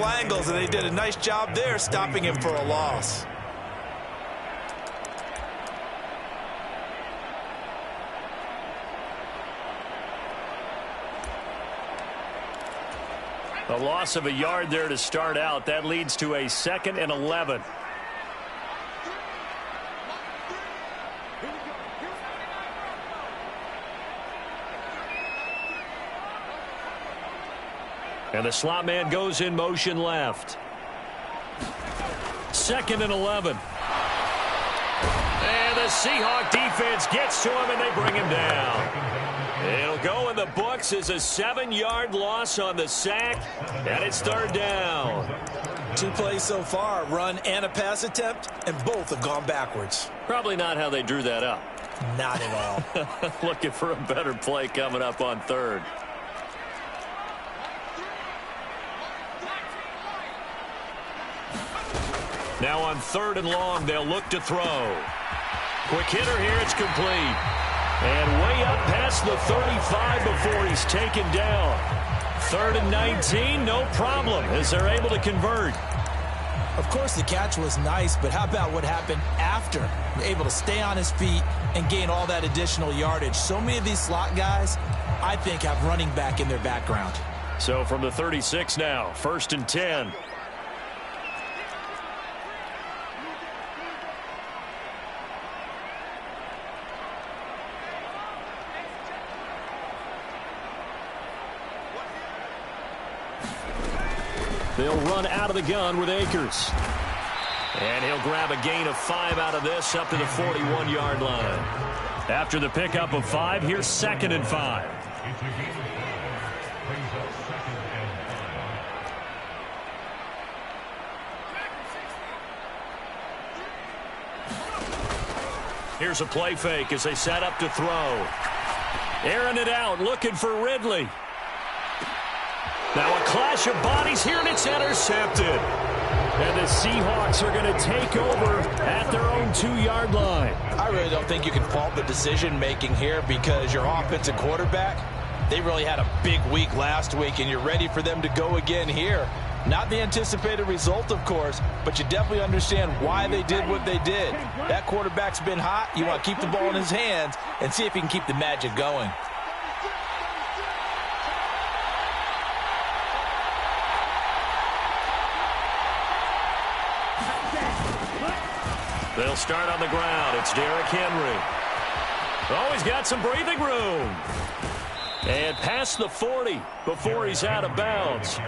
angles, and they did a nice job there stopping him for a loss. A loss of a yard there to start out. That leads to a 2nd and 11. And the slot man goes in motion left. 2nd and 11. And the Seahawk defense gets to him, and they bring him down. It'll go in the books as a 7-yard loss on the sack, and it's 3rd down. 2 plays so far, run and a pass attempt, and both have gone backwards. Probably not how they drew that up. Not at all. Looking for a better play coming up on 3rd. Now on 3rd and long, they'll look to throw. Quick hitter here, it's complete. And way up past the 35 before he's taken down. 3rd and 19, no problem, as they're able to convert. Of course, the catch was nice, but how about what happened after? Able to stay on his feet and gain all that additional yardage. So many of these slot guys, I think, have running back in their background. So from the 36 now, 1st and 10. They'll run out of the gun with Akers. And he'll grab a gain of 5 out of this up to the 41-yard line. After the pickup of 5, here's 2nd and 5. Here's a play fake as they set up to throw. Airing it out, looking for Ridley. Now a clash of bodies here, and it's intercepted. And the Seahawks are going to take over at their own 2-yard line. I really don't think you can fault the decision-making here because your offensive quarterback, they really had a big week last week, and you're ready for them to go again here. Not the anticipated result, of course, but you definitely understand why they did what they did. That quarterback's been hot. You want to keep the ball in his hands and see if he can keep the magic going. They'll start on the ground. It's Derrick Henry. Oh, he's got some breathing room. And past the 40 before he's out of bounds.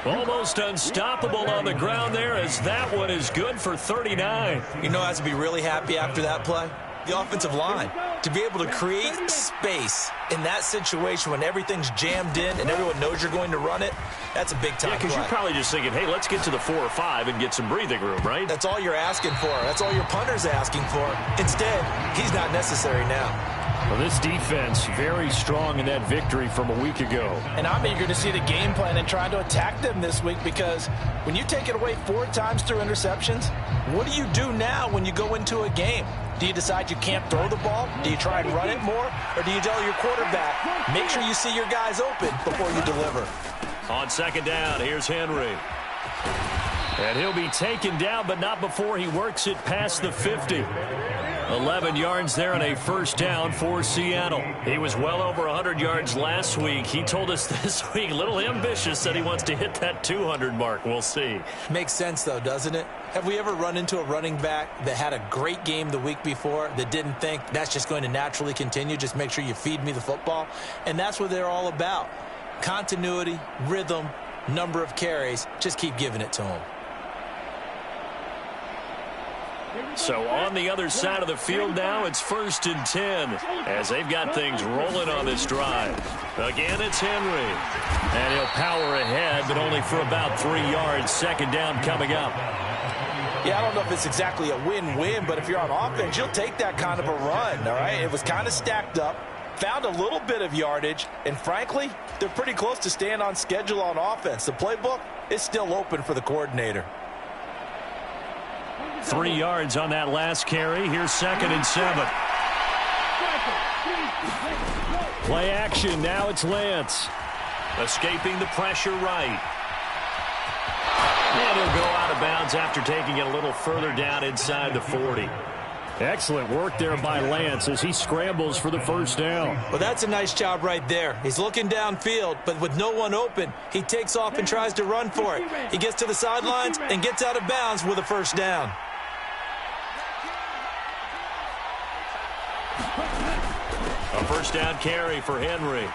Almost unstoppable on the ground there, as that one is good for 39. You know, I have to be really happy after that play. The offensive line, to be able to create space in that situation when everything's jammed in and everyone knows you're going to run it, that's a big-time play. Yeah, because you're probably just thinking, hey, let's get to the 4 or 5 and get some breathing room, right? That's all you're asking for. That's all your punter's asking for. Instead, he's not necessary now. Well, this defense very strong in that victory from a week ago. And I'm eager to see the game plan and try to attack them this week, because when you take it away 4 times through interceptions, what do you do now when you go into a game? Do you decide you can't throw the ball? Do you try and run it more? Or do you tell your quarterback, make sure you see your guys open before you deliver? On 2nd down, here's Henry. And he'll be taken down, but not before he works it past the 50. 11 yards there and a 1st down for Seattle. He was well over 100 yards last week. He told us this week, a little ambitious, that he wants to hit that 200 mark. We'll see. Makes sense, though, doesn't it? Have we ever run into a running back that had a great game the week before that didn't think that's just going to naturally continue? Just make sure you feed me the football. And that's what they're all about. Continuity, rhythm, number of carries. Just keep giving it to them. So on the other side of the field now, it's 1st and 10 as they've got things rolling on this drive. Again, it's Henry. And he'll power ahead, but only for about 3 yards. 2nd down coming up. Yeah, I don't know if it's exactly a win-win, but if you're on offense, you'll take that kind of a run, all right? It was kind of stacked up, found a little bit of yardage, and frankly, they're pretty close to staying on schedule on offense. The playbook is still open for the coordinator. 3 yards on that last carry. Here's 2nd and 7. Play action. Now it's Lance. Escaping the pressure right. downs after taking it a little further down inside the 40. Excellent work there by Lance as he scrambles for the first down. Well, that's a nice job right there. He's looking downfield, but with no one open, he takes off and tries to run for it. He gets to the sidelines and gets out of bounds with a first down. A first down carry for Henry.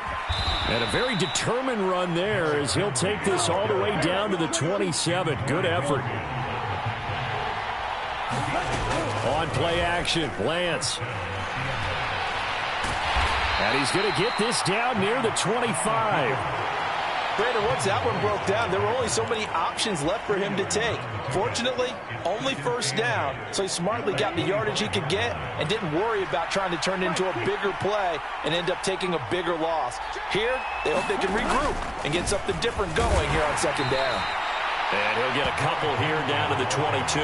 And a very determined run there as he'll take this all the way down to the 27. Good effort. On play action, Lance. And he's going to get this down near the 25. Brandon, once that one broke down, there were only so many options left for him to take. Fortunately, only first down, so he smartly got the yardage he could get and didn't worry about trying to turn it into a bigger play and end up taking a bigger loss. Here, they hope they can regroup and get something different going here on second down. And he'll get a couple here down to the 22.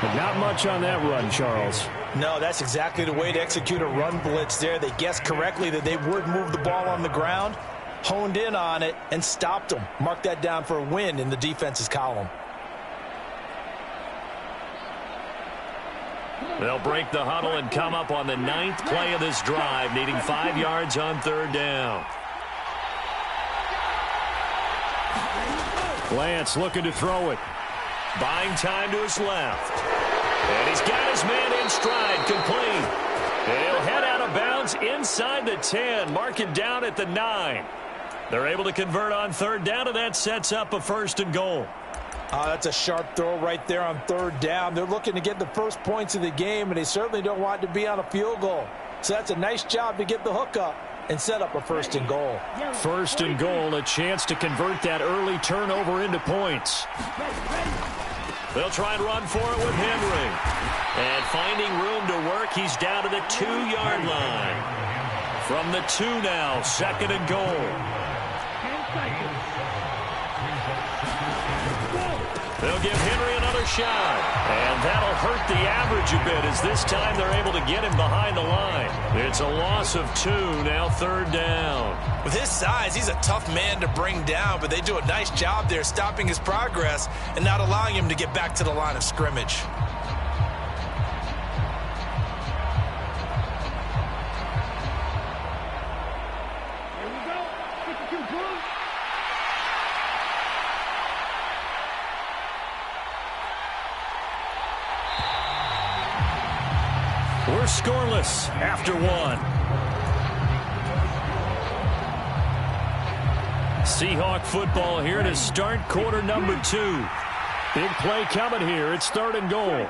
But not much on that run, Charles. No, that's exactly the way to execute a run blitz there. They guessed correctly that they would move the ball on the ground, honed in on it, and stopped them. Mark that down for a win in the defense's column. They'll break the huddle and come up on the 9th play of this drive, needing 5 yards on third down. Lance looking to throw it. Buying time to his left. And he's got his man in stride, complete. And he'll head out of bounds inside the 10, mark it down at the 9. They're able to convert on third down, and that sets up a first and goal. That's a sharp throw right there on third down. They're looking to get the first points of the game, and they certainly don't want it to be on a field goal. So that's a nice job to get the hook up and set up a first and goal. First and goal, a chance to convert that early turnover into points. They'll try and run for it with Henry. And finding room to work, he's down to the 2-yard line. From the 2 now, second and goal. They'll give Henry another shot. And that'll hurt the average a bit as this time they're able to get him behind the line. It's a loss of 2, now third down. With his size, he's a tough man to bring down, but they do a nice job there stopping his progress and not allowing him to get back to the line of scrimmage. We're scoreless after 1. Seahawk football here to start quarter number 2. Big play coming here. It's third and goal.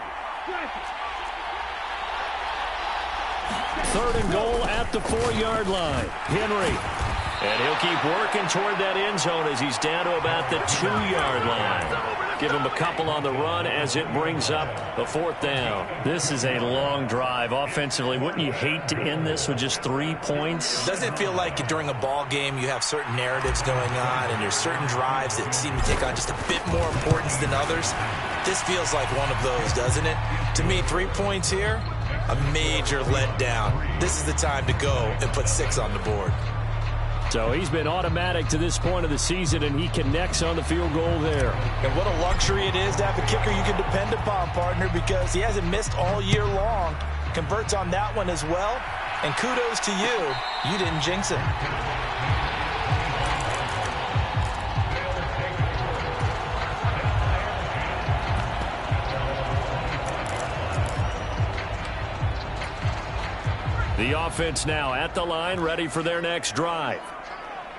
Third and goal at the 4-yard line. Henry. And he'll keep working toward that end zone as he's down to about the 2-yard line. Give him a couple on the run as it brings up a fourth down. This is a long drive offensively. Wouldn't you hate to end this with just 3 points? Doesn't it feel like during a ball game you have certain narratives going on and there's certain drives that seem to take on just a bit more importance than others? This feels like one of those, doesn't it? To me, 3 points here, a major letdown. This is the time to go and put 6 on the board. So he's been automatic to this point of the season, and he connects on the field goal there. And what a luxury it is to have a kicker you can depend upon, partner, because he hasn't missed all year long. Converts on that one as well. And kudos to you. You didn't jinx it. The offense now at the line, ready for their next drive.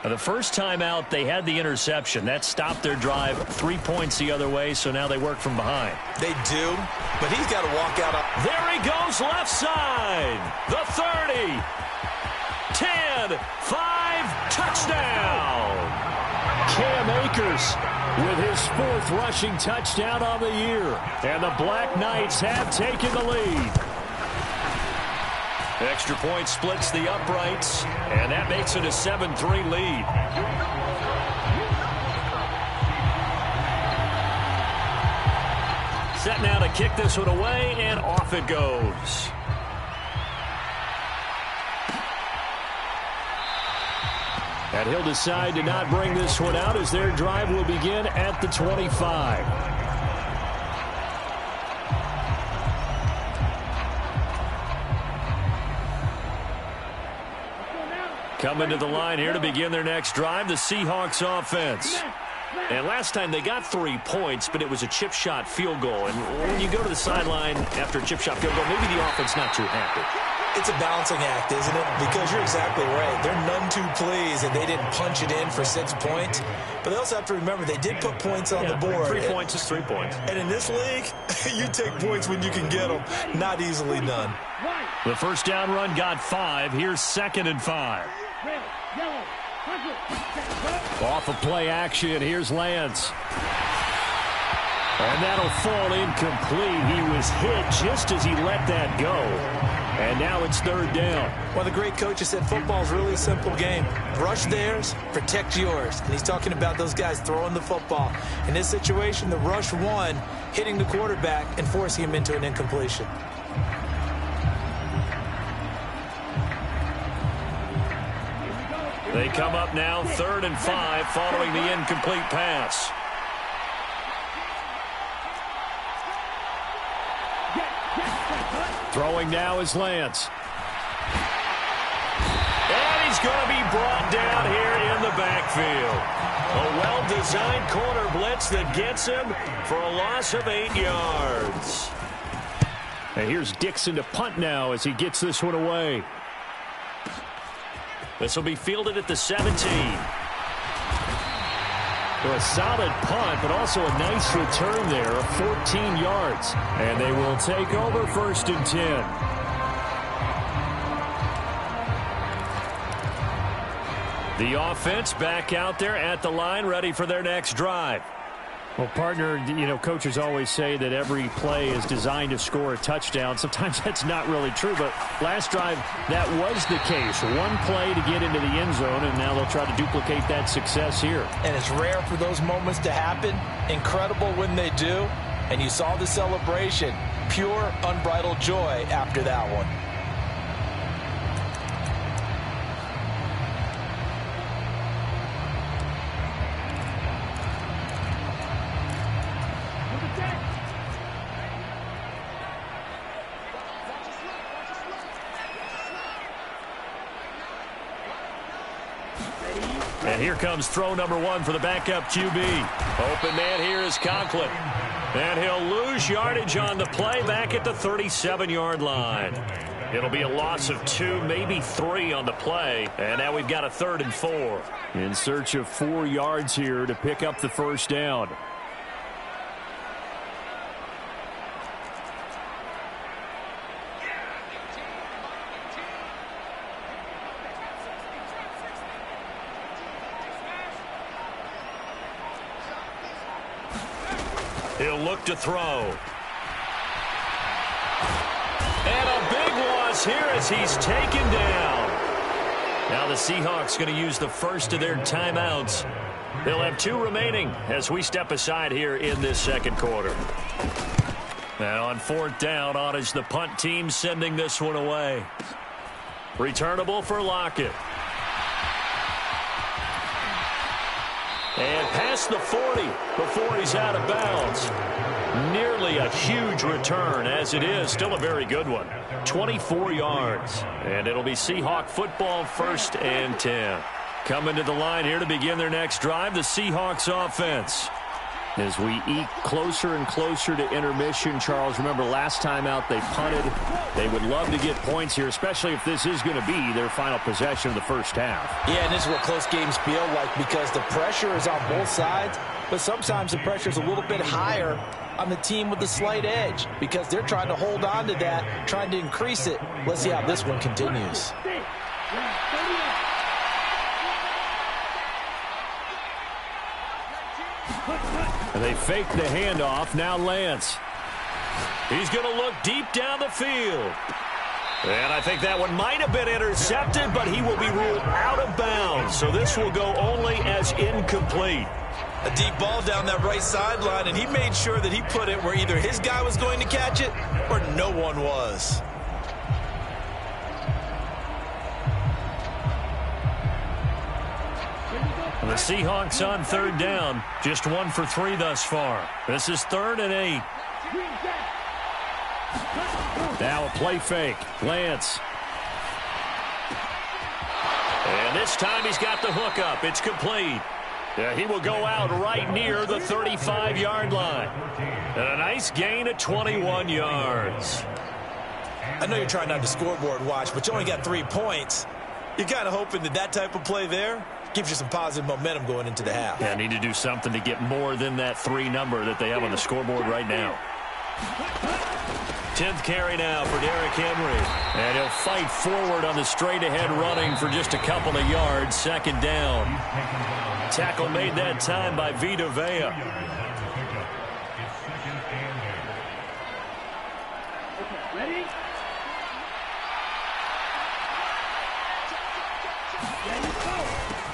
Now, the first time out, they had the interception. That stopped their drive 3 points the other way, so now they work from behind. They do, but he's got to walk out. There he goes left side. The 30. 10. 5. Touchdown. Cam Akers with his 4th rushing touchdown on the year. And the Black Knights have taken the lead. Extra point splits the uprights, and that makes it a 7-3 lead. Set now to kick this one away, and off it goes. And he'll decide to not bring this one out as their drive will begin at the 25. Coming to the line here to begin their next drive, the Seahawks offense. And last time they got 3 points, but it was a chip shot field goal. And when you go to the sideline after a chip shot field goal, maybe the offense not too happy. It's a balancing act, isn't it? Because you're exactly right. They're none too pleased that they didn't punch it in for 6 points. But they also have to remember they did put points on the board. 3 points is 3 points. And in this league, you take points when you can get them. Not easily done. The first down run got 5. Here's 2nd and 5. Off of play action, here's Lance. And that'll fall incomplete. He was hit just as he let that go. And now it's 3rd down. Well, the great coaches said football's really a simple game. Rush theirs, protect yours. And he's talking about those guys throwing the football. In this situation, the rush won, hitting the quarterback and forcing him into an incompletion. They come up now 3rd and 5 following the incomplete pass. Throwing now is Lance. And he's going to be brought down here in the backfield. A well-designed corner blitz that gets him for a loss of 8 yards. And here's Dixon to punt now as he gets this one away. This will be fielded at the 17. So a solid punt, but also a nice return there of 14 yards. And they will take over 1st and 10. The offense back out there at the line, ready for their next drive. Well, partner, coaches always say that every play is designed to score a touchdown. Sometimes that's not really true, but last drive, that was the case. One play to get into the end zone, and now they'll try to duplicate that success here. And it's rare for those moments to happen. Incredible when they do. And you saw the celebration. Pure, unbridled joy after that one. And here comes throw number 1 for the backup QB. Open man here is Conklin. And he'll lose yardage on the play back at the 37-yard line. It'll be a loss of 2, maybe 3 on the play. And now we've got a 3rd and 4. In search of 4 yards here to pick up the first down. He'll look to throw. And a big loss here as he's taken down. Now the Seahawks going to use the first of their timeouts. They'll have 2 remaining as we step aside here in this 2nd quarter. Now on 4th down, on is the punt team sending this one away. Returnable for Lockett. And past the 40 before he's out of bounds. Nearly a huge return, as it is. Still a very good one. 24 yards. And it'll be Seahawk football 1st and 10. Coming to the line here to begin their next drive, the Seahawks offense. As we eke closer and closer to intermission, Charles, remember last time out they punted. They would love to get points here, especially if this is going to be their final possession of the first half. Yeah, and this is what close games feel like because the pressure is on both sides, but sometimes the pressure is a little bit higher on the team with the slight edge because they're trying to hold on to that, trying to increase it. Let's see how this one continues. And they fake the handoff. Now Lance. He's going to look deep down the field. And I think that one might have been intercepted, but he will be ruled out of bounds. So this will go only as incomplete. A deep ball down that right sideline, and he made sure that he put it where either his guy was going to catch it or no one was. The Seahawks on 3rd down, just 1 for 3 thus far. This is 3rd and 8. Now a play fake. Lance. And this time he's got the hook up. It's complete. Yeah, he will go out right near the 35-yard line. And a nice gain of 21 yards. I know you're trying not to scoreboard watch, but you only got 3 points. You're kind of hoping that that type of play there gives you some positive momentum going into the half. Yeah, need to do something to get more than that 3 number that they have on the scoreboard right now. 10th carry now for Derrick Henry. And he'll fight forward on the straight-ahead running for just a couple of yards. Second down. Tackle made that time by Vita Vea.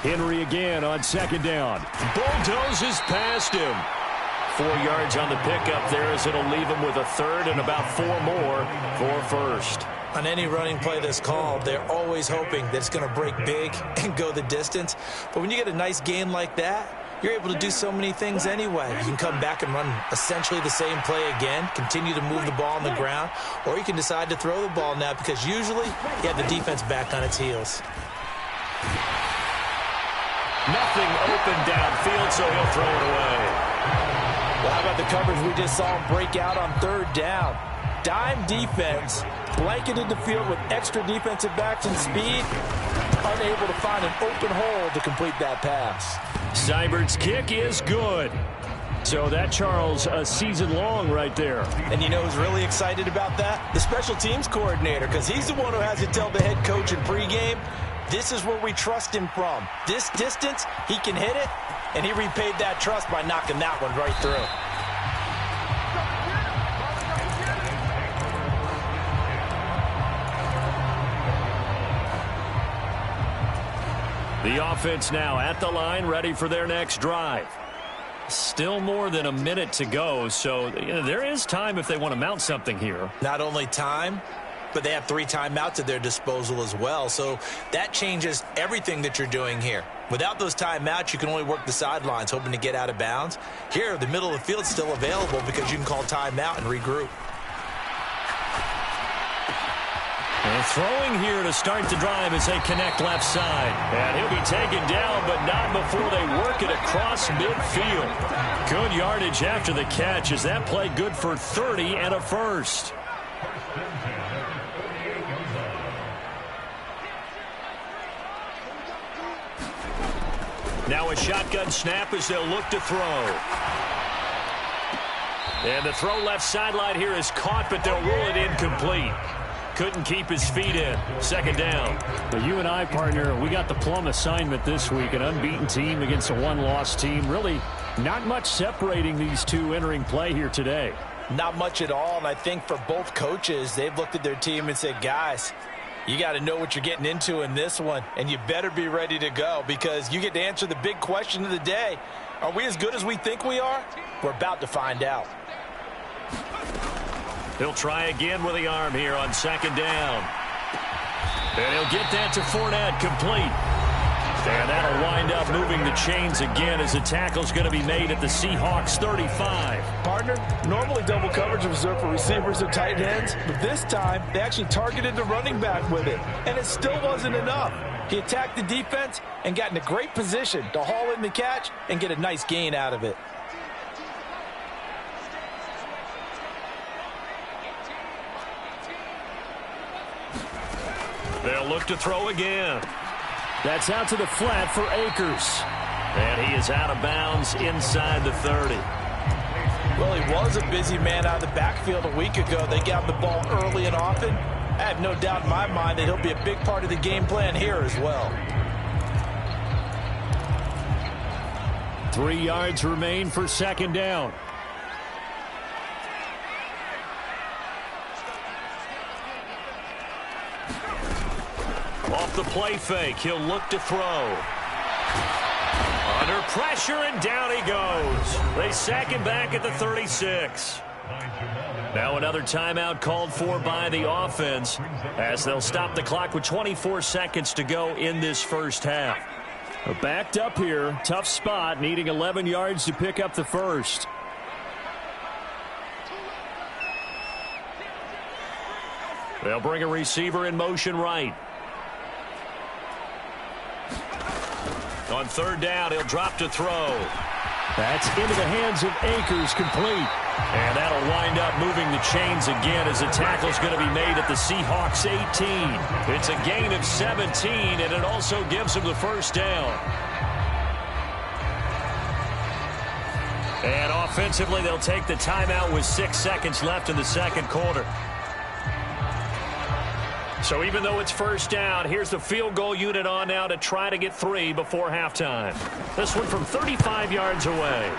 Henry again on second down. Bulldozes past him. 4 yards on the pickup there as it'll leave him with a third and about 4 more for first. On any running play that's called, they're always hoping that it's going to break big and go the distance. But when you get a nice gain like that, you're able to do so many things anyway. You can come back and run essentially the same play again, continue to move the ball on the ground, or you can decide to throw the ball now because usually you have the defense back on its heels. Nothing open downfield, so he'll throw it away. Well, how about the coverage we just saw him break out on third down? Dime defense, blanketed the field with extra defensive backs and speed, unable to find an open hole to complete that pass. Seibert's kick is good. So that, Charles, a season long right there. And you know who's really excited about that? The special teams coordinator, because he's the one who has to tell the head coach in pregame, this is where we trust him from. This distance, he can hit it, and he repaid that trust by knocking that one right through. The offense now at the line, ready for their next drive. Still more than a minute to go, so there is time if they want to mount something here. Not only time, but they have 3 timeouts at their disposal as well. So that changes everything that you're doing here. Without those timeouts, you can only work the sidelines, hoping to get out of bounds. Here, the middle of the field's still available because you can call timeout and regroup. And throwing here to start the drive as they connect left side. And he'll be taken down, but not before they work it across midfield. Good yardage after the catch as that play good for 30 and a first. Now a shotgun snap as they'll look to throw. And the throw left sideline here is caught, but they'll rule it incomplete. Couldn't keep his feet in. Second down. Well, you and I, partner, we got the plum assignment this week. An unbeaten team against a one-loss team. Really not much separating these two entering play here today. Not much at all, and I think for both coaches, they've looked at their team and said, guys, you got to know what you're getting into in this one, and you better be ready to go because you get to answer the big question of the day. Are we as good as we think we are? We're about to find out. He'll try again with the arm here on second down. And he'll get that to Fournette, complete. And that'll wind up moving the chains again as the tackle's going to be made at the Seahawks 35. Partner, normally double coverage is reserved for receivers or tight ends, but this time they actually targeted the running back with it, and it still wasn't enough. He attacked the defense and got in a great position to haul in the catch and get a nice gain out of it. They'll look to throw again. That's out to the flat for Akers. And he is out of bounds inside the 30. Well, he was a busy man out of the backfield a week ago. They got the ball early and often. I have no doubt in my mind that he'll be a big part of the game plan here as well. 3 yards remain for second down. Off the play fake, he'll look to throw. Under pressure, and down he goes. They sack him back at the 36. Now another timeout called for by the offense as they'll stop the clock with 24 seconds to go in this first half. Backed up here, tough spot, needing 11 yards to pick up the first. They'll bring a receiver in motion right. On third down, he'll drop to throw. That's into the hands of Akers, complete. And that'll wind up moving the chains again as the tackle's going to be made at the Seahawks 18. It's a gain of 17, and it also gives them the first down. And offensively, they'll take the timeout with 6 seconds left in the second quarter. So even though it's first down, here's the field goal unit on now to try to get 3 before halftime. This one from 35 yards away.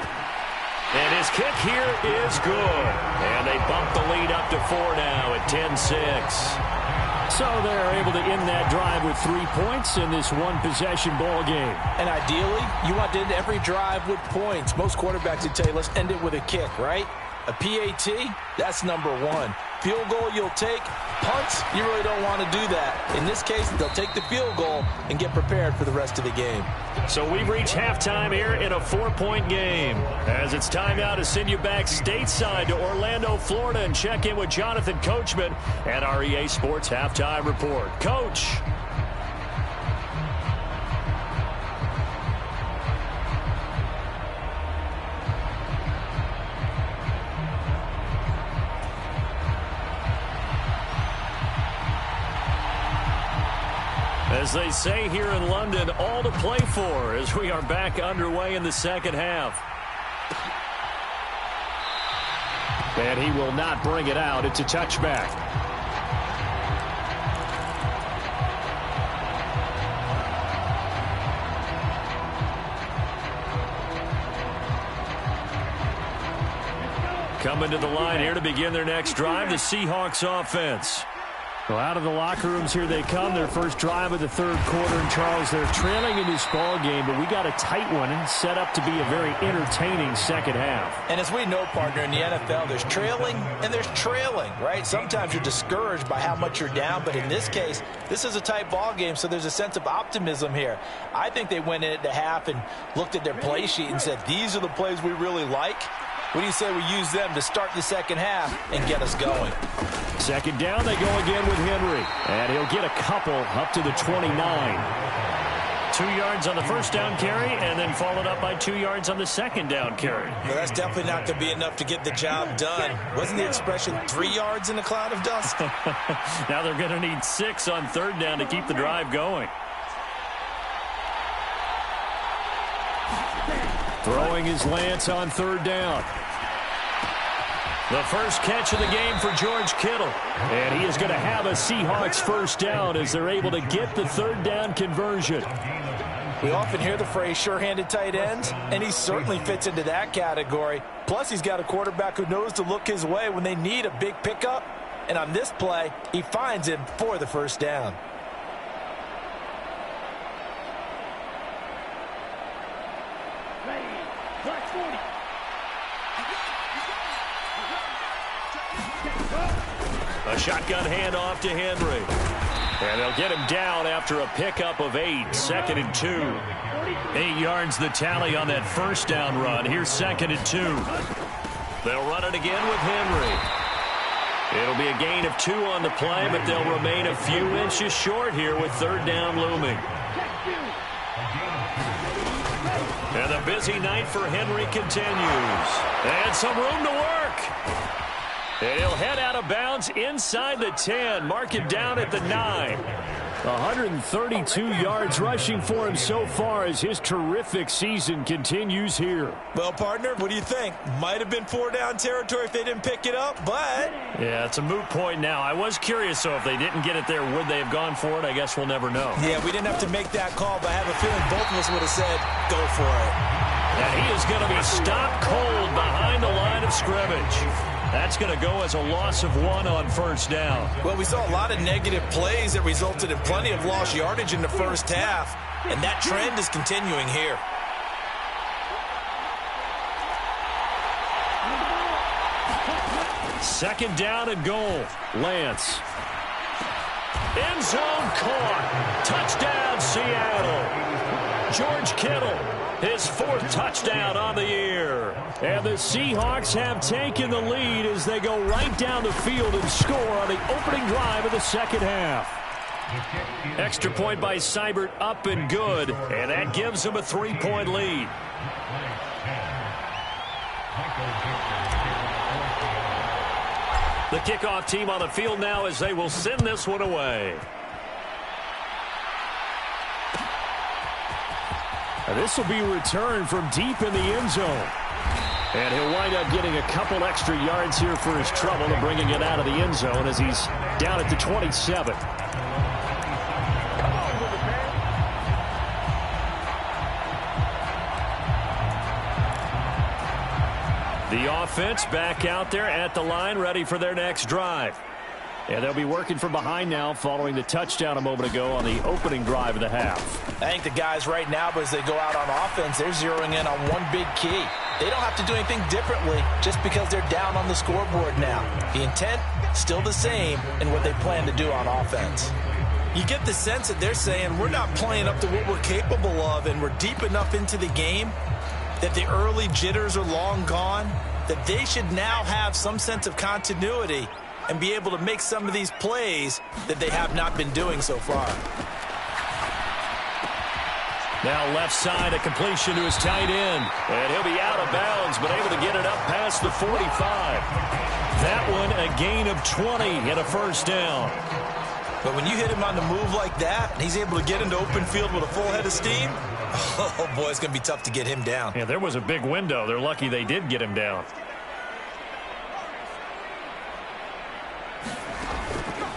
And his kick here is good. And they bump the lead up to 4 now at 10-6. So they're able to end that drive with 3 points in this one-possession ball game. And ideally, you want to end every drive with points. Most quarterbacks would tell you, let's end it with a kick, right? A PAT, that's number 1. Field goal you'll take. Punts, you really don't want to do that. In this case, they'll take the field goal and get prepared for the rest of the game. So we've reached halftime here in a 4-point game. As it's time now to send you back stateside to Orlando, Florida, and check in with Jonathan Coachman at our EA Sports Halftime Report. Coach. As they say here in London, all to play for as we are back underway in the second half. And he will not bring it out. It's a touchback. Coming to the line here to begin their next drive, the Seahawks offense. Well, out of the locker rooms here they come. Their first drive of the third quarter. And, Charles, they're trailing in this ball game, but we got a tight one and set up to be a very entertaining second half. And as we know, partner, in the NFL, there's trailing and there's trailing, right? Sometimes you're discouraged by how much you're down, but in this case, this is a tight ball game, so there's a sense of optimism here. I think they went in at the half and looked at their play sheet and said, these are the plays we really like. What do you say we use them to start the second half and get us going? Second down, they go again with Henry. And he'll get a couple up to the 29. 2 yards on the first down carry, and then followed up by 2 yards on the second down carry. Well, that's definitely not going to be enough to get the job done. Wasn't the expression 3 yards in a cloud of dust? Now they're going to need 6 on third down to keep the drive going. Throwing is Lance on third down. The first catch of the game for George Kittle. And he is going to have a Seahawks first down as they're able to get the third down conversion. We often hear the phrase sure-handed tight ends, and he certainly fits into that category. Plus, he's got a quarterback who knows to look his way when they need a big pickup. And on this play, he finds him for the first down. A shotgun handoff to Henry. And they'll get him down after a pickup of 8. 2nd and 2. 8 yards the tally on that first down run. Here's 2nd and 2. They'll run it again with Henry. It'll be a gain of 2 on the play, but they'll remain a few inches short here with third down looming. And the busy night for Henry continues. And some room to work. And he'll head out of bounds inside the 10. Mark it down at the 9. 132 yards rushing for him so far as his terrific season continues here. Well, partner, what do you think? Might have been 4-down territory if they didn't pick it up, but... Yeah, it's a moot point now. I was curious, so if they didn't get it there, would they have gone for it? I guess we'll never know. Yeah, we didn't have to make that call, but I have a feeling both of us would have said, go for it. And he is going to be stopped cold behind the line of scrimmage. That's going to go as a loss of 1 on first down. Well, we saw a lot of negative plays that resulted in plenty of lost yardage in the first half, and that trend is continuing here. Second down and goal. Lance. End zone caught. Touchdown, Seattle. George Kittle, his 4th touchdown on the year. And the Seahawks have taken the lead as they go right down the field and score on the opening drive of the second half. Extra point by Seibert, up and good, and that gives them a 3-point lead. The kickoff team on the field now as they will send this one away. And this will be returned from deep in the end zone. And he'll wind up getting a couple extra yards here for his trouble and bringing it out of the end zone as he's down at the 27. The offense back out there at the line, ready for their next drive. And they'll be working from behind now following the touchdown a moment ago on the opening drive of the half. I think the guys right now, as they go out on offense, they're zeroing in on one big key. They don't have to do anything differently just because they're down on the scoreboard now. The intent, still the same in what they plan to do on offense. You get the sense that they're saying we're not playing up to what we're capable of, and we're deep enough into the game that the early jitters are long gone, that they should now have some sense of continuity and be able to make some of these plays that they have not been doing so far. Now left side, a completion to his tight end. And he'll be out of bounds, but able to get it up past the 45. That one a gain of 20 and a first down. But when you hit him on the move like that, and he's able to get into open field with a full head of steam, oh boy, it's going to be tough to get him down. Yeah, there was a big window. They're lucky they did get him down.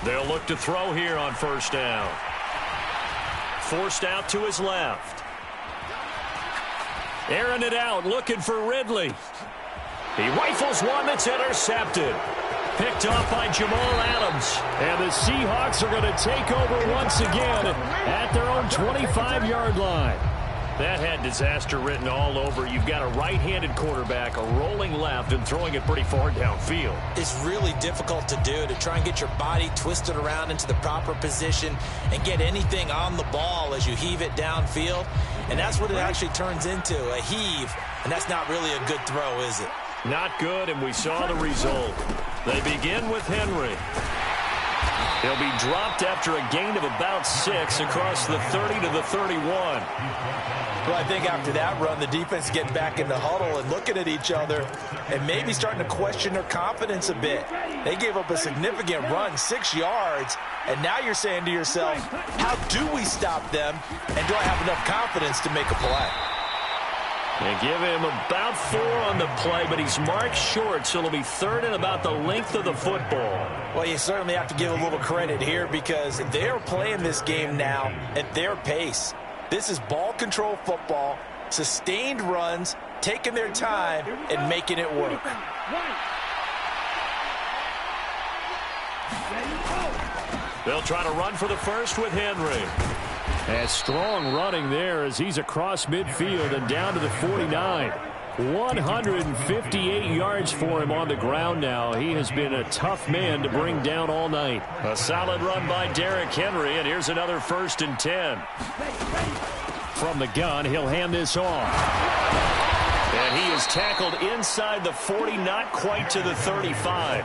They'll look to throw here on first down. Forced out to his left. Airing it out, looking for Ridley. He rifles one that's intercepted. Picked off by Jamal Adams. And the Seahawks are going to take over once again at their own 25-yard line. That had disaster written all over. You've got a right-handed quarterback, a rolling left, and throwing it pretty far downfield. It's really difficult to do, to try and get your body twisted around into the proper position and get anything on the ball as you heave it downfield. And that's what it actually turns into, a heave. And that's not really a good throw, is it? Not good, and we saw the result. They begin with Henry. He'll be dropped after a gain of about 6 across the 30 to the 31. Well, I think after that run, the defense is getting back in the huddle and looking at each other and maybe starting to question their confidence a bit. They gave up a significant run, 6 yards, and now you're saying to yourself, how do we stop them, and do I have enough confidence to make a play? They give him about 4 on the play, but he's marked short, so it'll be third and about the length of the football. Well, you certainly have to give a little credit here because they're playing this game now at their pace. This is ball control football, sustained runs, taking their time, and making it work. They'll try to run for the first with Henry. And strong running there as he's across midfield and down to the 49. 158 yards for him on the ground now. He has been a tough man to bring down all night. A solid run by Derrick Henry, and here's another 1st and 10. From the gun, he'll hand this off. And he is tackled inside the 40, not quite to the 35.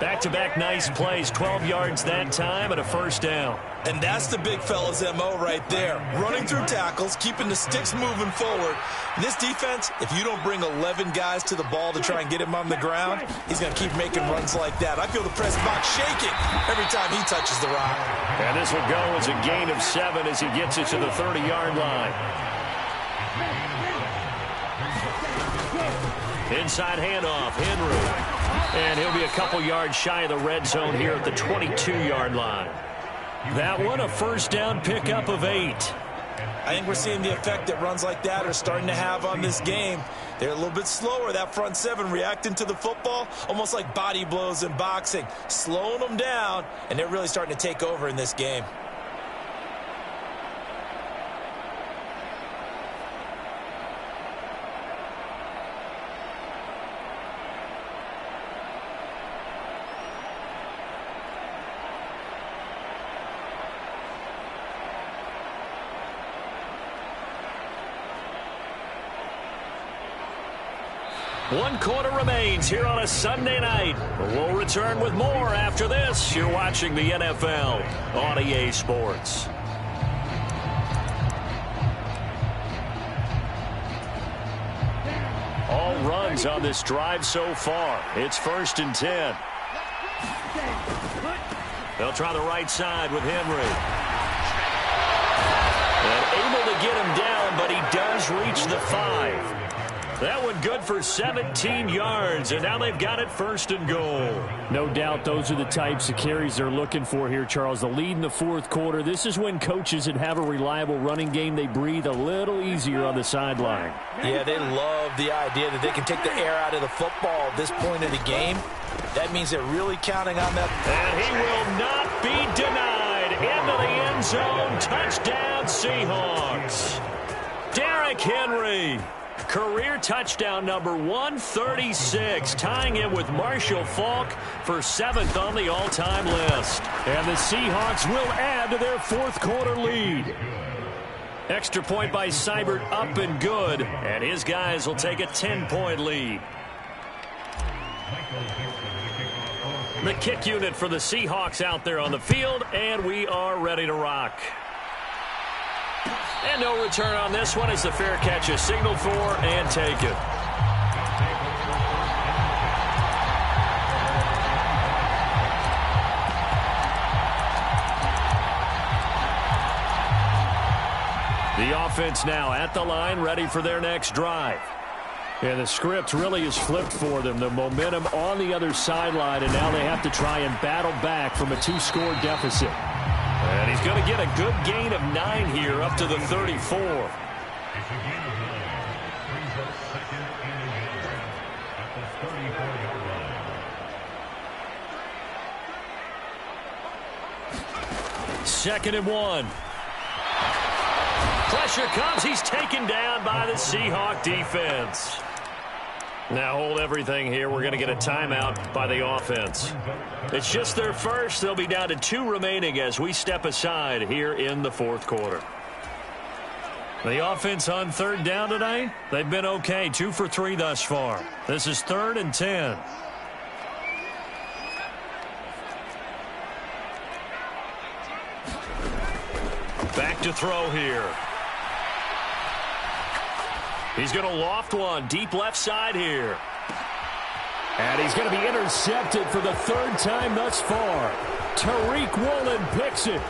Back-to-back nice plays, 12 yards that time and a first down. And that's the big fella's MO right there. Running through tackles, keeping the sticks moving forward. And this defense, if you don't bring 11 guys to the ball to try and get him on the ground, he's going to keep making runs like that. I feel the press box shaking every time he touches the rock. And this will go as a gain of 7 as he gets it to the 30-yard line. Inside handoff, Henry. And he'll be a couple yards shy of the red zone here at the 22-yard line. That one, a first down pickup of 8. I think we're seeing the effect that runs like that are starting to have on this game. They're a little bit slower, that front 7 reacting to the football, almost like body blows in boxing, slowing them down, and they're really starting to take over in this game. One quarter remains here on a Sunday night. We'll return with more after this. You're watching the NFL on EA Sports. All runs on this drive so far. It's 1st and 10. They'll try the right side with Henry. And able to get him down, but he does reach the 5. That one good for 17 yards, and now they've got it 1st and goal. No doubt those are the types of carries they're looking for here, Charles. The lead in the 4th quarter. This is when coaches that have a reliable running game, they breathe a little easier on the sideline. Yeah, they love the idea that they can take the air out of the football at this point of the game. That means they're really counting on that. And he will not be denied. Into the end zone. Touchdown, Seahawks. Derrick Henry. Career touchdown number 136, tying him with Marshall Faulk for 7th on the all-time list. And the Seahawks will add to their 4th quarter lead. Extra point by Seibert, up and good, and his guys will take a 10-point lead. The kick unit for the Seahawks out there on the field, and we are ready to rock. And no return on this one as the fair catch is signaled for and taken. The offense now at the line, ready for their next drive. And the script really is flipped for them. The momentum on the other sideline, and now they have to try and battle back from a 2-score deficit. And he's going to get a good gain of 9 here up to the 34. Second and 1. Pressure comes. He's taken down by the Seahawk defense. Now hold everything here. We're going to get a timeout by the offense. It's just their first. They'll be down to 2 remaining as we step aside here in the 4th quarter. The offense on 3rd down tonight, they've been okay. 2 for 3 thus far. This is 3rd and 10. Back to throw here. He's going to loft one deep left side here. And he's going to be intercepted for the 3rd time thus far. Tariq Woolen picks it.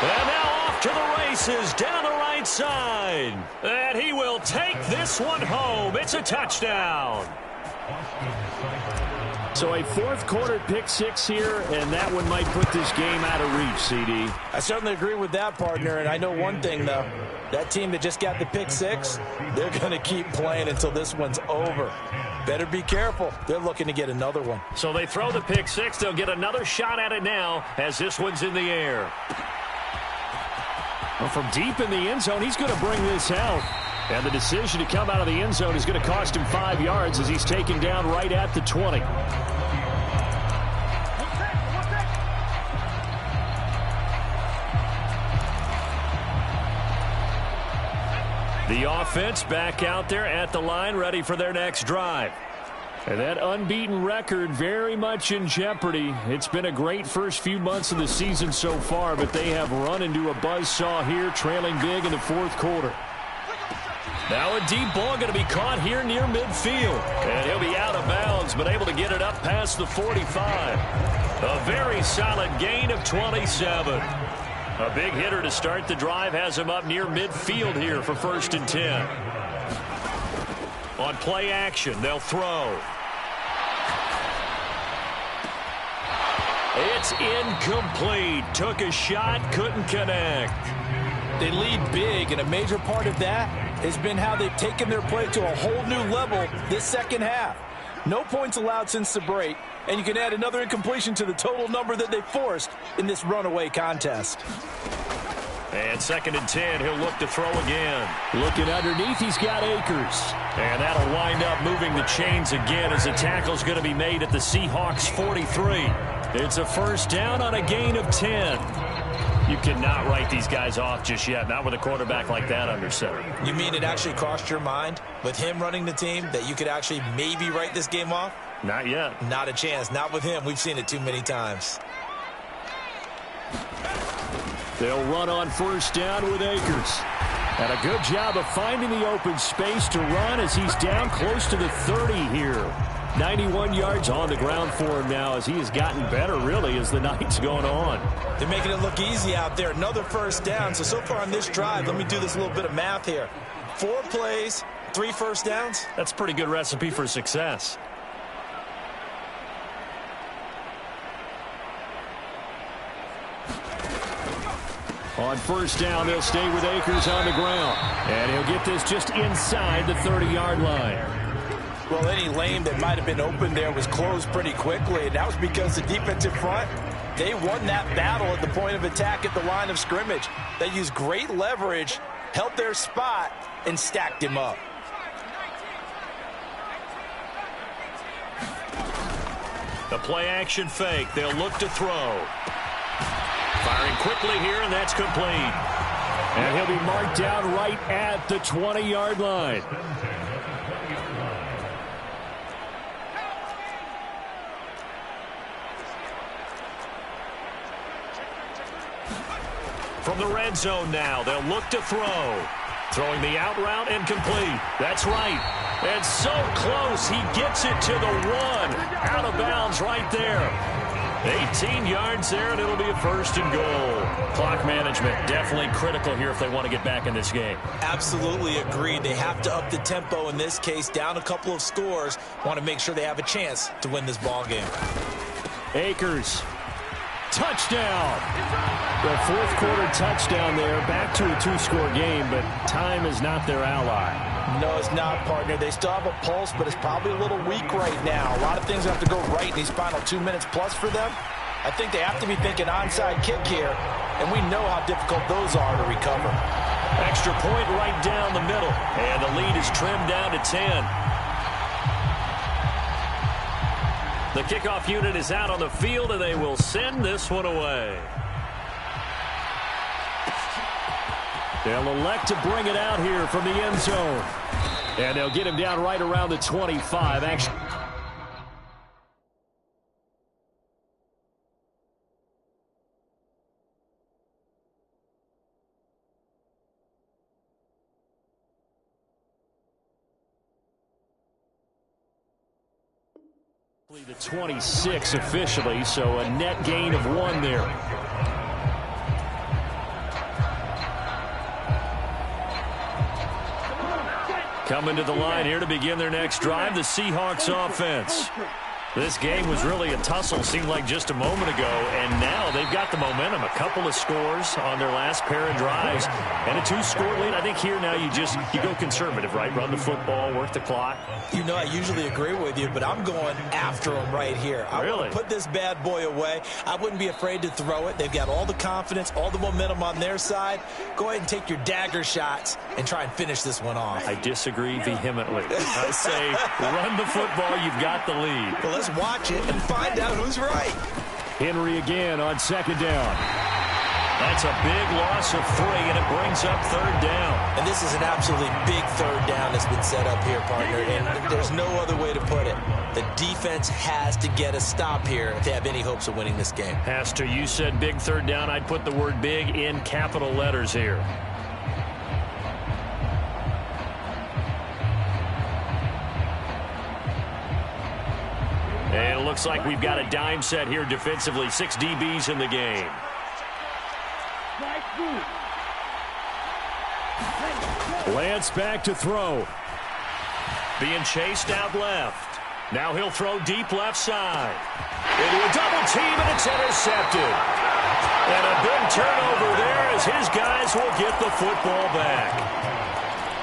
And now off to the races down the right side. And he will take this one home. It's a touchdown. So a 4th quarter pick 6 here, and that one might put this game out of reach, CD. I certainly agree with that, partner, and I know one thing, though. That team that just got the pick 6, they're going to keep playing until this one's over. Better be careful. They're looking to get another one. So they throw the pick 6. They'll get another shot at it now as this one's in the air. Well, from deep in the end zone, he's going to bring this out. And the decision to come out of the end zone is going to cost him 5 yards as he's taken down right at the 20. The offense back out there at the line, ready for their next drive. And that unbeaten record very much in jeopardy. It's been a great first few months of the season so far, but they have run into a buzzsaw here, trailing big in the 4th quarter. Now a deep ball going to be caught here near midfield. And he'll be out of bounds, but able to get it up past the 45. A very solid gain of 27. A big hitter to start the drive has him up near midfield here for 1st and 10. On play action, they'll throw. It's incomplete. Took a shot, couldn't connect. They lead big, and a major part of that has been how they've taken their play to a whole new level this second half. No points allowed since the break, and you can add another incompletion to the total number that they forced in this runaway contest. And 2nd and 10, he'll look to throw again. Looking underneath, he's got Akers. And that'll wind up moving the chains again as the tackle's going to be made at the Seahawks 43. It's a 1st down on a gain of 10. You cannot write these guys off just yet, not with a quarterback like that under center. You mean it actually crossed your mind with him running the team that you could actually maybe write this game off? Not yet. Not a chance. Not with him. We've seen it too many times. They'll run on first down with Akers. And a good job of finding the open space to run as he's down close to the 30 here. 91 yards on the ground for him now as he has gotten better, really, as the night's going on. They're making it look easy out there. Another first down. So far on this drive, let me do this little bit of math here. 4 plays, 3 first downs. That's a pretty good recipe for success. On first down, they'll stay with Akers on the ground. And he'll get this just inside the 30-yard line. Well, any lane that might have been open there was closed pretty quickly, and that was because the defensive front, they won that battle at the point of attack at the line of scrimmage. They used great leverage, held their spot, and stacked him up. The play-action fake. They'll look to throw. Firing quickly here, and that's complete. And he'll be marked down right at the 20-yard line. From the red zone now, they'll look to throw. Throwing the out route and complete. That's right. And so close, he gets it to the 1. Out of bounds right there. 18 yards there, and it'll be a first and goal. Clock management definitely critical here if they want to get back in this game. Absolutely agreed. They have to up the tempo in this case, down a couple of scores. Want to make sure they have a chance to win this ball game. Akers. Touchdown. The fourth quarter touchdown there. Back to a 2-score game, but time is not their ally. No, it's not, partner. They still have a pulse, but it's probably a little weak right now. A lot of things have to go right in these final 2 minutes plus for them. I think they have to be thinking onside kick here, and we know how difficult those are to recover. Extra point right down the middle, and the lead is trimmed down to 10. The kickoff unit is out on the field, and they will send this one away. They'll elect to bring it out here from the end zone. And they'll get him down right around the 25. Actually, the 26 officially, so a net gain of 1 there. Coming to the line here to begin their next drive, the Seahawks offense. This game was really a tussle, seemed like just a moment ago, and now they've got the momentum. A couple of scores on their last pair of drives, and a 2-score lead. I think here now you go conservative, right? Run the football, work the clock. You know, I usually agree with you, but I'm going after them right here. I want to put this bad boy away. I wouldn't be afraid to throw it. They've got all the confidence, all the momentum on their side. Go ahead and take your dagger shots and try and finish this one off. I disagree vehemently. I say run the football. You've got the lead. Well, let's watch it and find out who's right. Henry again on second down. That's a big loss of 3, and it brings up third down. And this is an absolutely big third down that's been set up here, partner, and there's no other way to put it. The defense has to get a stop here if they have any hopes of winning this game. Has to. You said big third down. I'd put the word big in capital letters here. And it looks like we've got a dime set here defensively. 6 DBs in the game. Lance back to throw. Being chased out left. Now he'll throw deep left side. Into a double team, and it's intercepted. And a big turnover there as his guys will get the football back.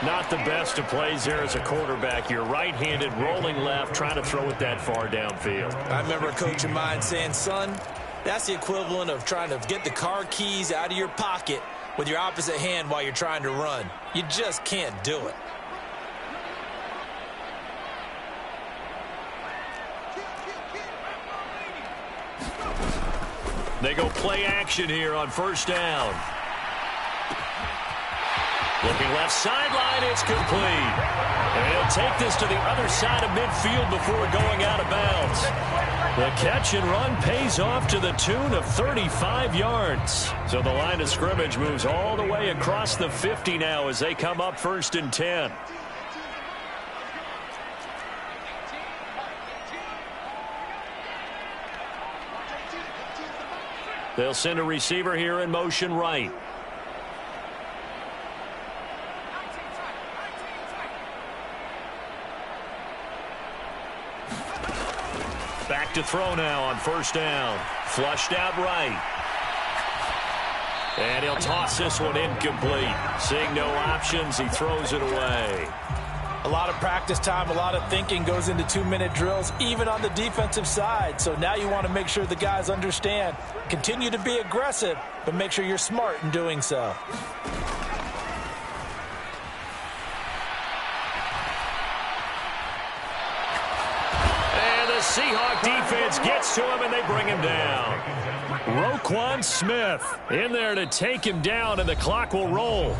Not the best of plays there as a quarterback. You're right-handed, rolling left, trying to throw it that far downfield. I remember a coach of mine saying, son, that's the equivalent of trying to get the car keys out of your pocket with your opposite hand while you're trying to run. You just can't do it. They go play action here on first down. Looking left sideline, it's complete. And he'll take this to the other side of midfield before going out of bounds. The catch and run pays off to the tune of 35 yards. So the line of scrimmage moves all the way across the 50 now as they come up 1st and 10. They'll send a receiver here in motion right. Back to throw now on first down. Flushed out right. And he'll toss this one incomplete. Seeing no options, he throws it away. A lot of practice time, a lot of thinking goes into 2-minute drills, even on the defensive side. So now you want to make sure the guys understand. Continue to be aggressive, but make sure you're smart in doing so. Seahawk defense gets to him, and they bring him down. Roquan Smith in there to take him down, and the clock will roll.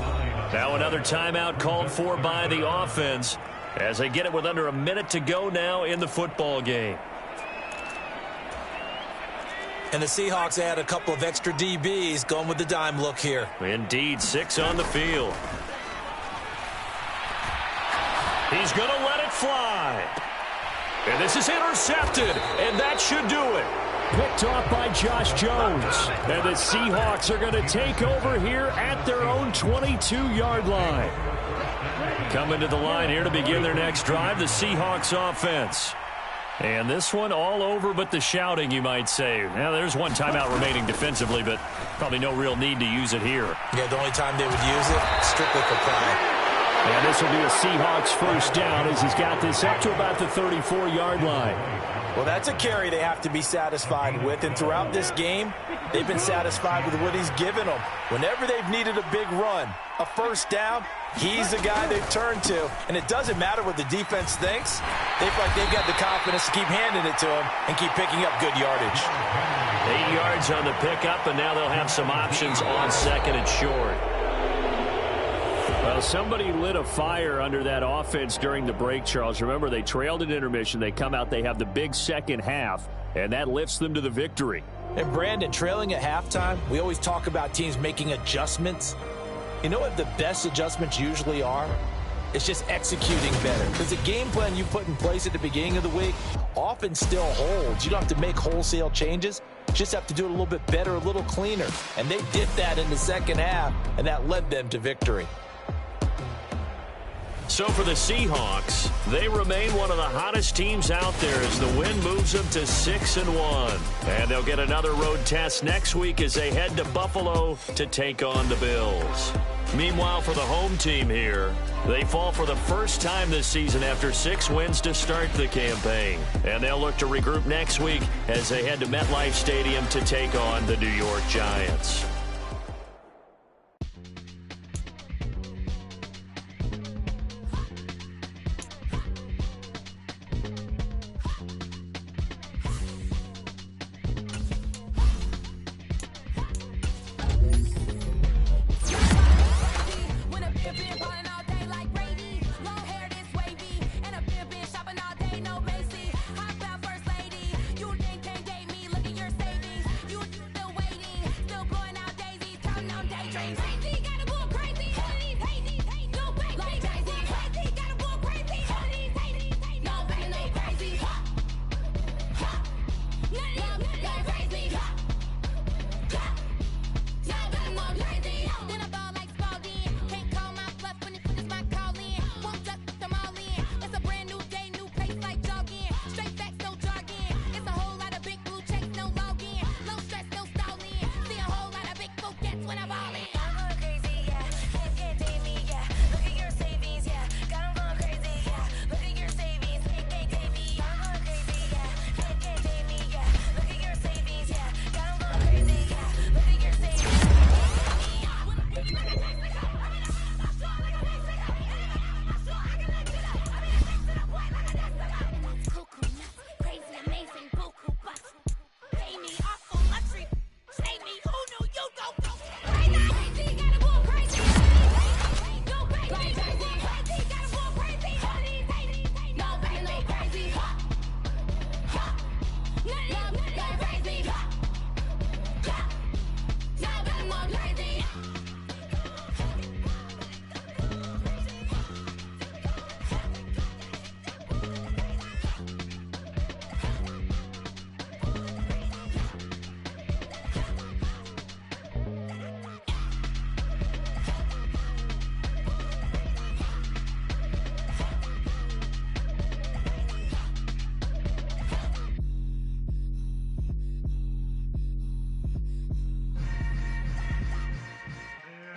Now another timeout called for by the offense as they get it with under a minute to go now in the football game. And the Seahawks add a couple of extra DBs going with the dime look here. Indeed, 6 on the field. He's going to let it fly. And this is intercepted, and that should do it. Picked off by Josh Jones. And the Seahawks are going to take over here at their own 22-yard line. Coming to the line here to begin their next drive, the Seahawks offense. And this one all over but the shouting, you might say. Now, there's one timeout remaining defensively, but probably no real need to use it here. Yeah, the only time they would use it, strictly for pride. And this will be a Seahawks first down as he's got this up to about the 34-yard line. Well, that's a carry they have to be satisfied with. And throughout this game, they've been satisfied with what he's given them. Whenever they've needed a big run, a first down, he's the guy they've turned to. And it doesn't matter what the defense thinks. They feel like they've got the confidence to keep handing it to him and keep picking up good yardage. 8 yards on the pickup, and now they'll have some options on second and short. Well, somebody lit a fire under that offense during the break, Charles. Remember, they trailed at intermission. They come out, they have the big second half, and that lifts them to the victory. And, Brandon, trailing at halftime, we always talk about teams making adjustments. You know what the best adjustments usually are? It's just executing better. Because the game plan you put in place at the beginning of the week often still holds. You don't have to make wholesale changes. You just have to do it a little bit better, a little cleaner. And they did that in the second half, and that led them to victory. So for the Seahawks, they remain one of the hottest teams out there as the win moves them to 6-1. And they'll get another road test next week as they head to Buffalo to take on the Bills. Meanwhile, for the home team here, they fall for the first time this season after 6 wins to start the campaign. And they'll look to regroup next week as they head to MetLife Stadium to take on the New York Giants. Going out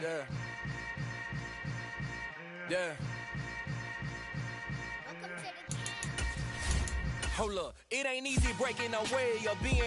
Yeah. Yeah. Hold up, it ain't easy breaking away or being